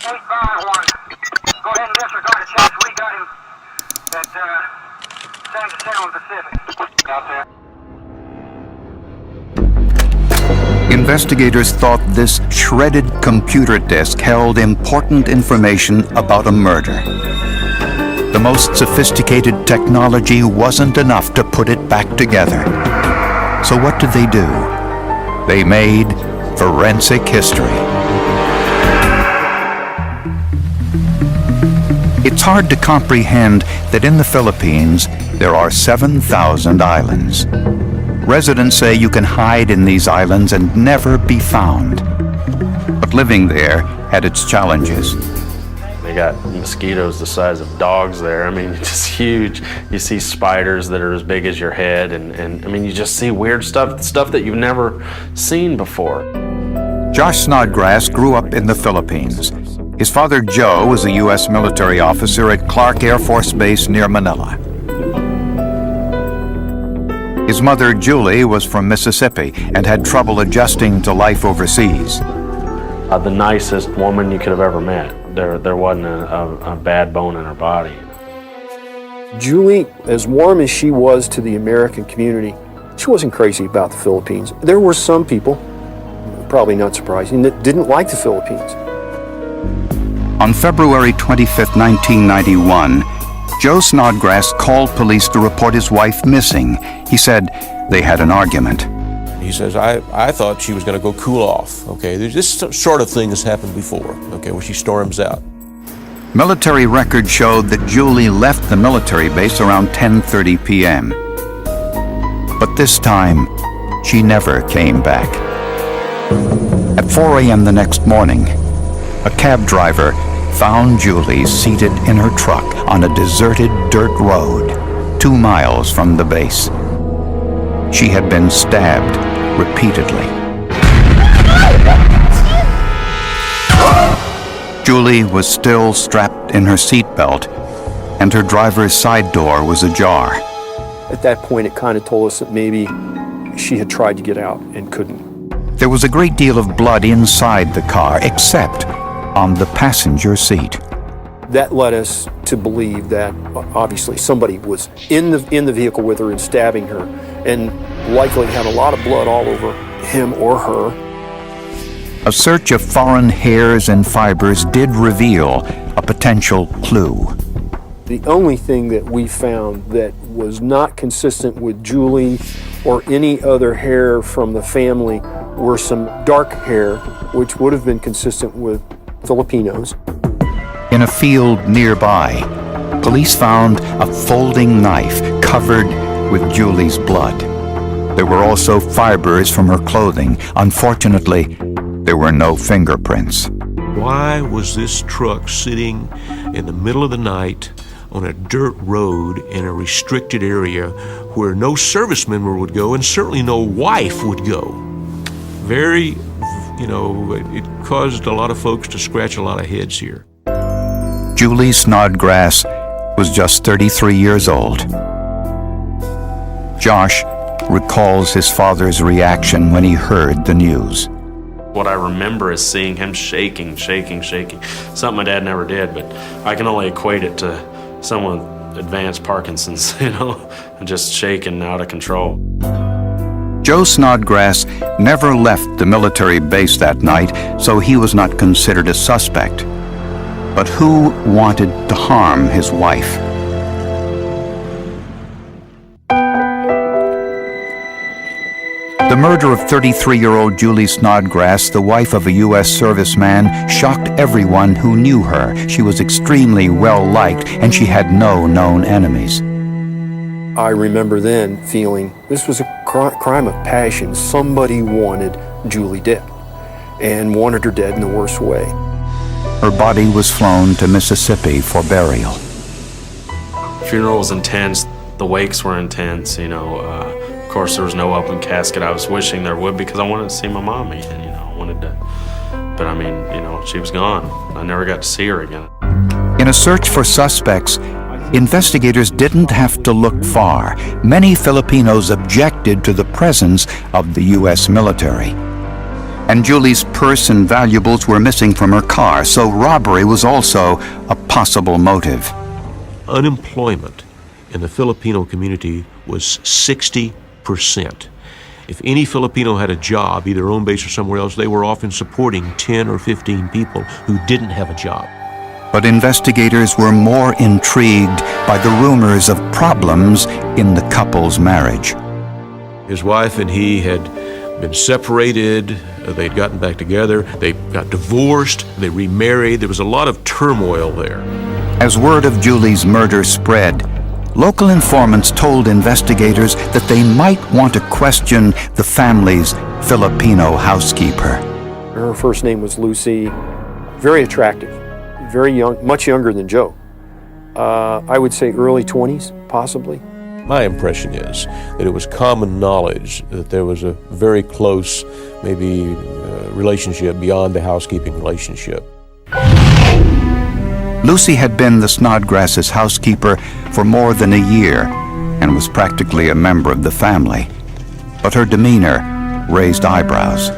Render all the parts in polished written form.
851. Go ahead and disregard the checks. We got him at San Jacinto Pacific out there. Investigators thought this shredded computer disk held important information about a murder. The most sophisticated technology wasn't enough to put it back together. So what did they do? They made forensic history. It's hard to comprehend that in the Philippines, there are 7,000 islands. Residents say you can hide in these islands and never be found. But living there had its challenges. They got mosquitoes the size of dogs there. I mean, just huge. You see spiders that are as big as your head, and I mean, you just see weird stuff that you've never seen before. Josh Snodgrass grew up in the Philippines. His father, Joe, was a U.S. military officer at Clark Air Force Base near Manila. His mother, Julie, was from Mississippi and had trouble adjusting to life overseas. The nicest woman you could have ever met. There wasn't a bad bone in her body. Julie, as warm as she was to the American community, she wasn't crazy about the Philippines. There were some people, probably not surprising, that didn't like the Philippines. On February 25, 1991, Joe Snodgrass called police to report his wife missing. He said they had an argument. He says, I thought she was going to go cool off. Okay, this sort of thing has happened before, okay, where she storms out. Military records showed that Julie left the military base around 10:30 p.m. But this time, she never came back. At 4 a.m. the next morning, a cab driver found Julie seated in her truck on a deserted dirt road 2 miles from the base. She had been stabbed repeatedly. Julie was still strapped in her seatbelt, and her driver's side door was ajar. At that point, it kind of told us that maybe she had tried to get out and couldn't. There was a great deal of blood inside the car, except on the passenger seat. That led us to believe that obviously somebody was in the vehicle with her and stabbing her, and likely had a lot of blood all over him or her. A search of foreign hairs and fibers did reveal a potential clue. The only thing that we found that was not consistent with Julie or any other hair from the family were some dark hair, which would have been consistent with Filipinos. In a field nearby, police found a folding knife covered with Julie's blood. There were also fibers from her clothing. Unfortunately, there were no fingerprints. Why was this truck sitting in the middle of the night on a dirt road in a restricted area where no service member would go and certainly no wife would go? Very, it caused a lot of folks to scratch a lot of heads here. Julie Snodgrass was just 33 years old. Josh recalls his father's reaction when he heard the news. What I remember is seeing him shaking. Something my dad never did, but I can only equate it to someone with advanced Parkinson's, and just shaking out of control. Joe Snodgrass never left the military base that night, so he was not considered a suspect. But who wanted to harm his wife? The murder of 33-year-old Julie Snodgrass, the wife of a U.S. serviceman, shocked everyone who knew her. She was extremely well-liked, and she had no known enemies. I remember then feeling this was a crime of passion. Somebody wanted Julie dead, and wanted her dead in the worst way. Her body was flown to Mississippi for burial. The funeral was intense. The wakes were intense, Of course, there was no open casket. I was wishing there would, because I wanted to see my mom again, I wanted to. But I mean, she was gone. I never got to see her again. In a search for suspects, investigators didn't have to look far. Many Filipinos objected to the presence of the U.S. military. And Julie's purse and valuables were missing from her car, so robbery was also a possible motive. Unemployment in the Filipino community was 60%. If any Filipino had a job, either home base or somewhere else, they were often supporting 10 or 15 people who didn't have a job. But investigators were more intrigued by the rumors of problems in the couple's marriage. His wife and he had been separated, they'd gotten back together, they got divorced, they remarried. There was a lot of turmoil there. As word of Julie's murder spread, local informants told investigators that they might want to question the family's Filipino housekeeper. Her first name was Lucy, very attractive, very young, much younger than Joe. I would say early 20s, possibly. My impression is that it was common knowledge that there was a very close, maybe, relationship beyond the housekeeping relationship. Lucy had been the Snodgrass' housekeeper for more than a year and was practically a member of the family. But her demeanor raised eyebrows.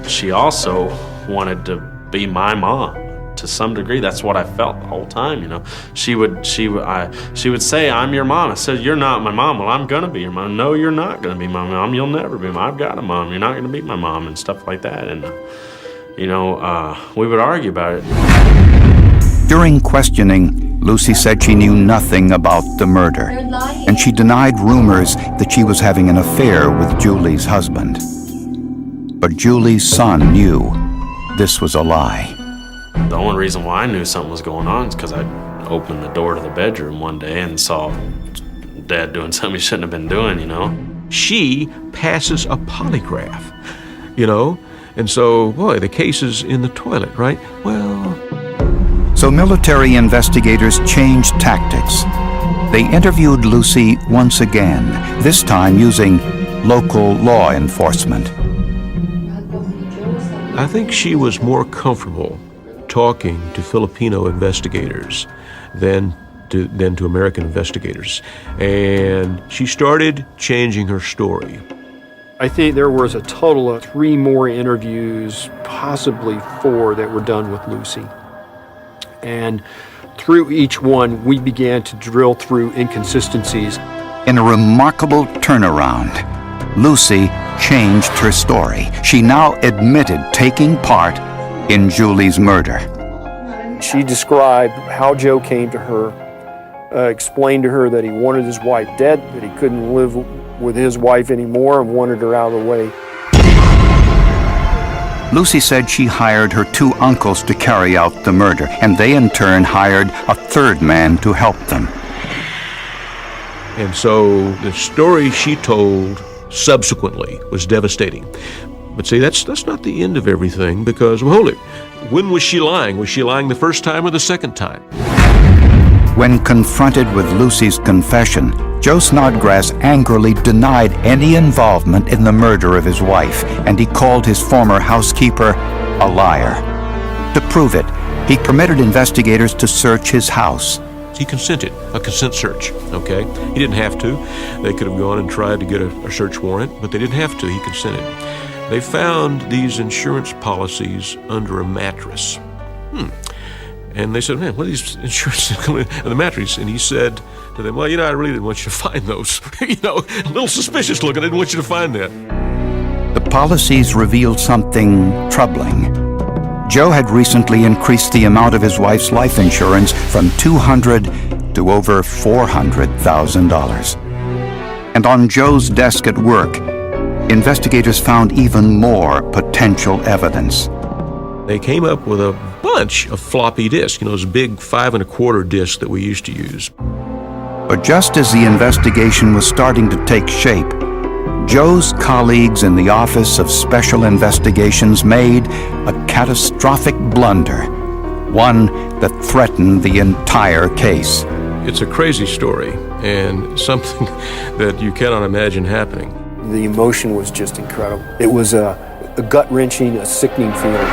She also wanted to be my mom. To some degree, that's what I felt the whole time, you know. She would say, "I'm your mom." I said, "You're not my mom." "Well, I'm gonna be your mom." "No, you're not gonna be my mom. You'll never be mom. I've got a mom. You're not gonna be my mom," and stuff like that. And we would argue about it. During questioning, Lucy said she knew nothing about the murder, and she denied rumors that she was having an affair with Julie's husband. But Julie's son knew this was a lie. The only reason why I knew something was going on is because I opened the door to the bedroom one day and saw Dad doing something he shouldn't have been doing, you know. She passes a polygraph, you know, and so, boy, the case is in the toilet, right? Well... So military investigators changed tactics. They interviewed Lucy once again, this time using local law enforcement. I think she was more comfortable talking to Filipino investigators than to American investigators. And she started changing her story. I think there was a total of 3 more interviews, possibly 4, that were done with Lucy. And through each one, we began to drill through inconsistencies. In a remarkable turnaround, Lucy changed her story. She now admitted taking part in Julie's murder. She described how Joe came to her, explained to her that he wanted his wife dead, that he couldn't live with his wife anymore and wanted her out of the way. Lucy said she hired her 2 uncles to carry out the murder, and they in turn hired a 3rd man to help them. And so the story she told subsequently was devastating. But see, that's not the end of everything, because, well, hold it, when was she lying? Was she lying the first time or the second time? When confronted with Lucy's confession, Joe Snodgrass angrily denied any involvement in the murder of his wife, and he called his former housekeeper a liar. To prove it, he permitted investigators to search his house. He consented, a consent search, okay? He didn't have to. They could have gone and tried to get a search warrant, but they didn't have to. He consented. They found these insurance policies under a mattress. And they said, "Man, what are these insurances coming in the mattress?" And he said to them, "Well, I really didn't want you to find those. A little suspicious looking. I didn't want you to find that." The policies revealed something troubling. Joe had recently increased the amount of his wife's life insurance from $200,000 to over $400,000. And on Joe's desk at work, investigators found even more potential evidence. They came up with a bunch of floppy disks, those big 5 1/4 disks that we used to use. But just as the investigation was starting to take shape, Joe's colleagues in the Office of Special Investigations made a catastrophic blunder, one that threatened the entire case. It's a crazy story and something that you cannot imagine happening. The emotion was just incredible. It was a gut-wrenching, a sickening feeling.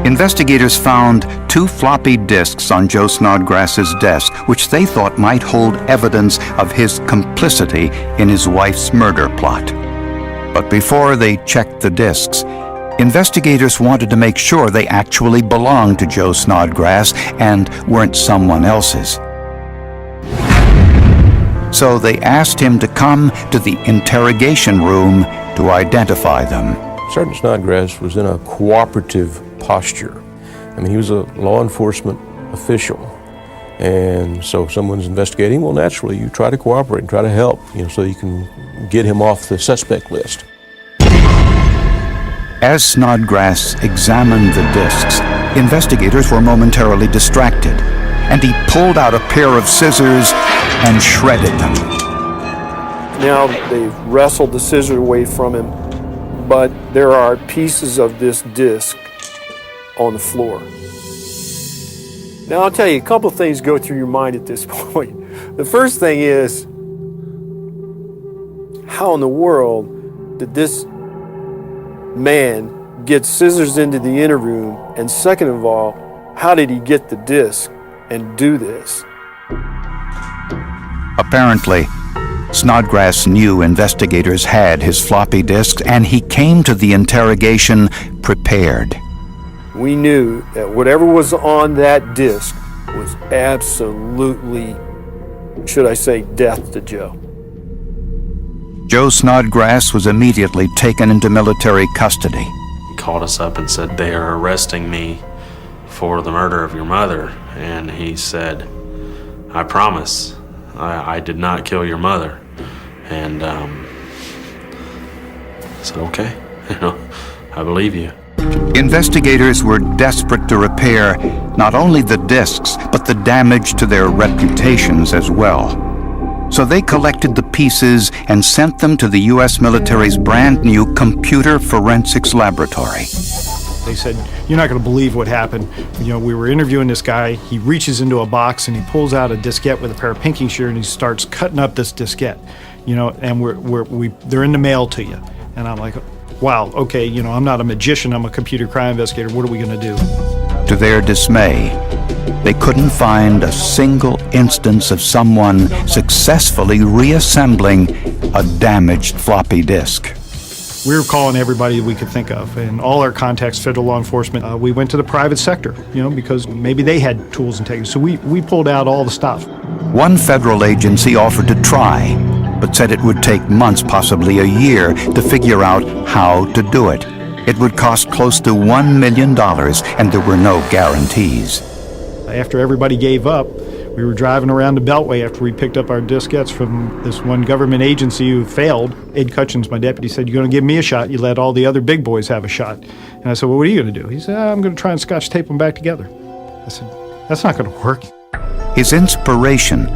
Investigators found 2 floppy disks on Joe Snodgrass's desk, which they thought might hold evidence of his complicity in his wife's murder plot. But before they checked the disks, investigators wanted to make sure they actually belonged to Joe Snodgrass and weren't someone else's. So they asked him to come to the interrogation room to identify them. Sergeant Snodgrass was in a cooperative posture. I mean, he was a law enforcement official. And so if someone's investigating, well, naturally, you try to cooperate and try to help, so you can get him off the suspect list. As Snodgrass examined the disks, investigators were momentarily distracted, and he pulled out a pair of scissors and shredded them. Now they've wrestled the scissors away from him, but there are pieces of this disc on the floor. Now I'll tell you, a couple of things go through your mind at this point. The first thing is, how in the world did this man get scissors into the inner room? And second of all, how did he get the disc and do this? Apparently, Snodgrass knew investigators had his floppy disks, and he came to the interrogation prepared. We knew that whatever was on that disc was absolutely, should I say, death to Joe. Joe Snodgrass was immediately taken into military custody. He called us up and said, "They are arresting me for the murder of your mother." And he said, "I promise, I did not kill your mother." And I said, "Okay, I believe you." Investigators were desperate to repair not only the discs, but the damage to their reputations as well. So they collected the pieces and sent them to the U.S. military's brand new computer forensics laboratory. They said, "You're not going to believe what happened. We were interviewing this guy. He reaches into a box and he pulls out a diskette with a pair of pinking shears and he starts cutting up this diskette. And they're in the mail to you." And I'm like, wow, okay, I'm not a magician. I'm a computer crime investigator. What are we going to do? To their dismay, they couldn't find a single instance of someone successfully reassembling a damaged floppy disk. We were calling everybody we could think of, and all our contacts, federal law enforcement. We went to the private sector, because maybe they had tools and techniques. So we pulled out all the stuff. One federal agency offered to try, but said it would take months, possibly a year, to figure out how to do it. It would cost close to $1 million, and there were no guarantees. After everybody gave up, we were driving around the Beltway after we picked up our diskettes from this one government agency who failed. Ed Cutchins, my deputy, said, "You're going to give me a shot. You let all the other big boys have a shot." And I said, "Well, what are you going to do?" He said, "I'm going to try and Scotch tape them back together." I said, "That's not going to work." His inspiration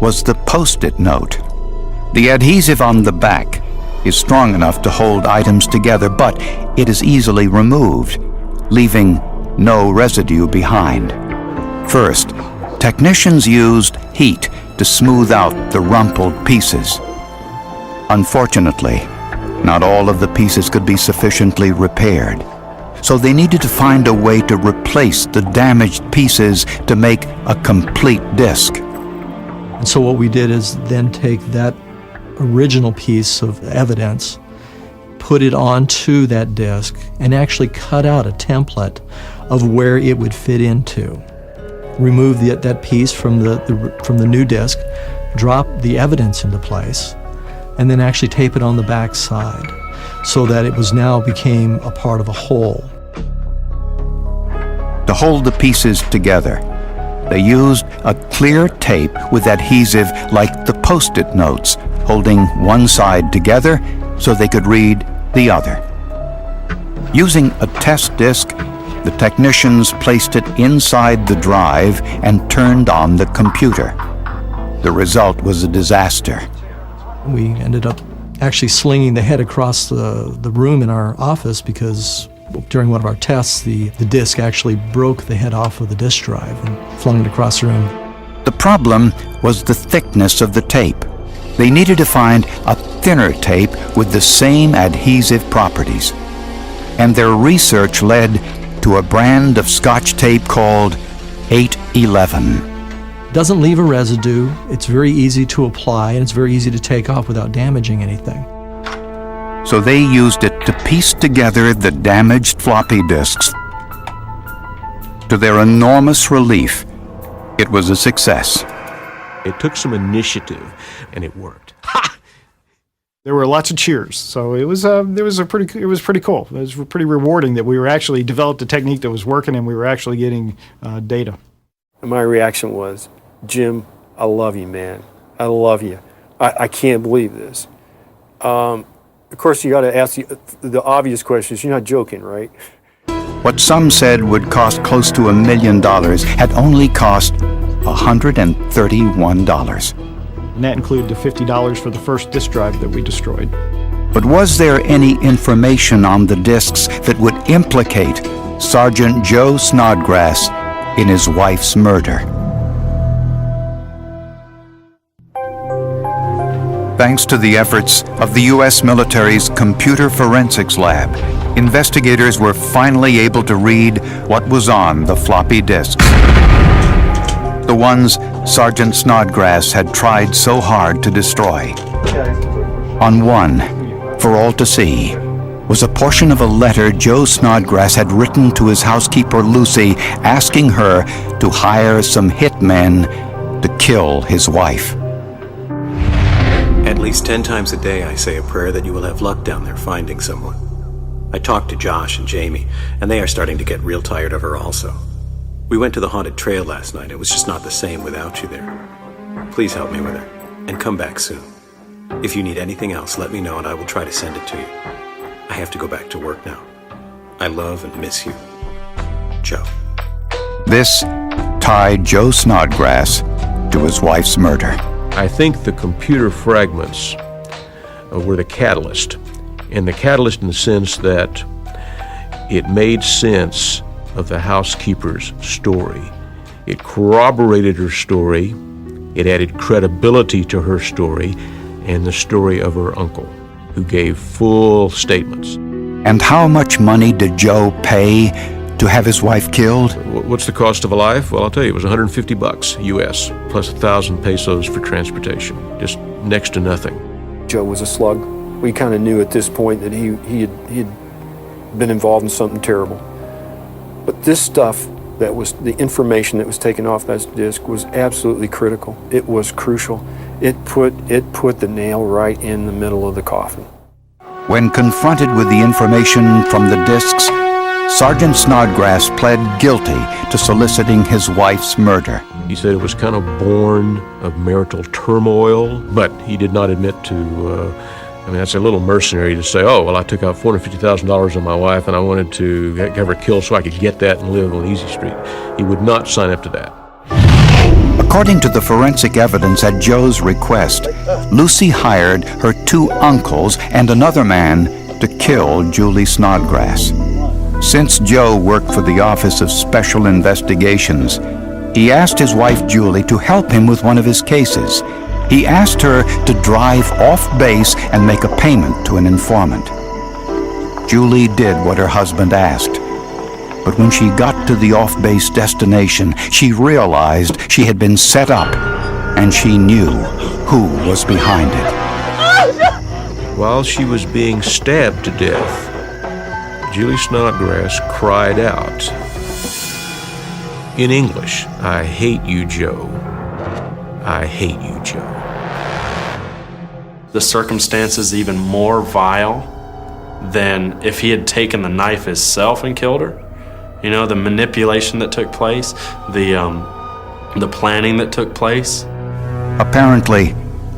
was the Post-it note. The adhesive on the back is strong enough to hold items together, but it is easily removed, leaving no residue behind. First, technicians used heat to smooth out the rumpled pieces. Unfortunately, not all of the pieces could be sufficiently repaired, so they needed to find a way to replace the damaged pieces to make a complete disc. And so what we did is then take that original piece of evidence, put it onto that disc, and actually cut out a template of where it would fit into. Remove that piece from the new disc, drop the evidence into place, and then actually tape it on the back side so that it became a part of a whole. To hold the pieces together, they used a clear tape with adhesive like the Post-it notes, holding one side together so they could read the other. Using a test disc, the technicians placed it inside the drive and turned on the computer. The result was a disaster. We ended up actually slinging the head across the room in our office because during one of our tests, the disc actually broke the head off of the disk drive and flung it across the room. The problem was the thickness of the tape. They needed to find a thinner tape with the same adhesive properties. And their research led to a brand of Scotch tape called 811. Doesn't leave a residue. It's very easy to apply, and it's very easy to take off without damaging anything. So they used it to piece together the damaged floppy disks. To their enormous relief, it was a success. It took some initiative, and it worked. There were lots of cheers, so it was pretty cool. It was pretty rewarding that we were actually developed a technique that was working, and we were actually getting data. And my reaction was, Jim, I love you, man. I love you. I can't believe this. Of course, you got to ask the obvious questions. You're not joking, right? What some said would cost close to $1 million had only cost $131. And that included the $50 for the first disk drive that we destroyed. But was there any information on the disks that would implicate Sergeant Joe Snodgrass in his wife's murder? Thanks to the efforts of the U.S. military's Computer Forensics Lab, investigators were finally able to read what was on the floppy disks. The ones Sergeant Snodgrass had tried so hard to destroy. On one, for all to see, was a portion of a letter Joe Snodgrass had written to his housekeeper Lucy, asking her to hire some hitmen to kill his wife. At least 10 times a day I say a prayer that you will have luck down there finding someone. I talked to Josh and Jamie, and they are starting to get real tired of her also. We went to the haunted trail last night. It was just not the same without you there. Please help me with her, and come back soon. If you need anything else, let me know and I will try to send it to you. I have to go back to work now. I love and miss you. Joe. This tied Joe Snodgrass to his wife's murder. I think the computer fragments were the catalyst. And the catalyst in the sense that it made sense of the housekeeper's story. It corroborated her story. It added credibility to her story and the story of her uncle, who gave full statements. And how much money did Joe pay to have his wife killed? What's the cost of a life? Well, I'll tell you, it was $150 US, plus 1,000 pesos for transportation. Just next to nothing. Joe was a slug. We kind of knew at this point that he had been involved in something terrible. But this stuff, that was the information that was taken off that disc, was absolutely critical. It was crucial. It put the nail right in the middle of the coffin. When confronted with the information from the discs, Sergeant Snodgrass pled guilty to soliciting his wife's murder. He said it was kind of born of marital turmoil, but he did not admit to, that's a little mercenary to say, oh, well, I took out $450,000 on my wife and I wanted to have her killed so I could get that and live on Easy Street. He would not sign up to that. According to the forensic evidence at Joe's request, Lucy hired her 2 uncles and another man to kill Julie Snodgrass. Since Joe worked for the Office of Special Investigations, he asked his wife Julie to help him with one of his cases. He asked her to drive off base and make a payment to an informant. Julie did what her husband asked. But when she got to the off-base destination, she realized she had been set up, and she knew who was behind it. While she was being stabbed to death, Julie Snodgrass cried out in English, "I hate you, Joe. I hate you, Joe." The circumstances even more vile than if he had taken the knife himself and killed her. You know, the manipulation that took place, the planning that took place. Apparently,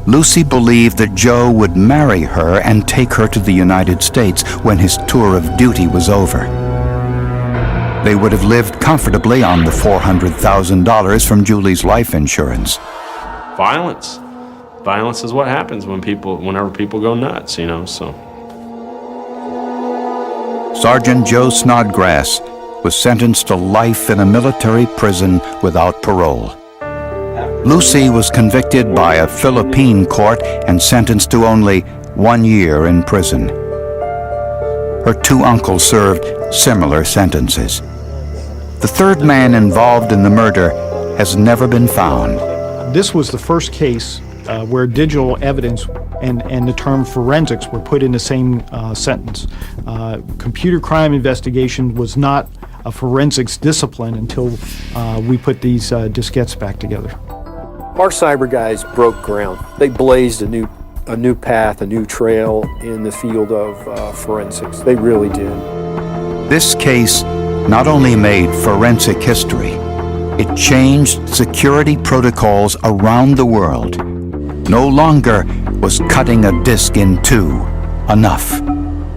Lucy believed that Joe would marry her and take her to the United States when his tour of duty was over. They would have lived comfortably on the $400,000 from Julie's life insurance. Violence. Violence is what happens whenever people go nuts, so. Sergeant Joe Snodgrass was sentenced to life in a military prison without parole. Lucy was convicted by a Philippine court and sentenced to only 1 year in prison. Her 2 uncles served similar sentences. The third man involved in the murder has never been found. This was the first case where digital evidence and the term forensics were put in the same sentence. Computer crime investigation was not a forensics discipline until we put these diskettes back together. Our cyber guys broke ground. They blazed a new path, a new trail in the field of forensics. They really did. This case not only made forensic history, it changed security protocols around the world. No longer was cutting a disk in two enough.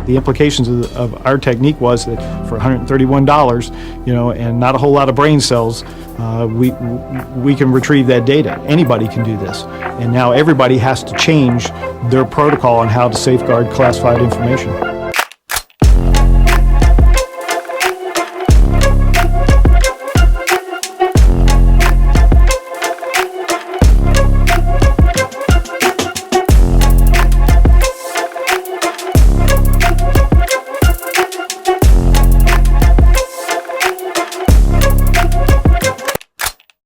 The implications of our technique was that for $131, and not a whole lot of brain cells, we can retrieve that data. Anybody can do this. And now everybody has to change their protocol on how to safeguard classified information.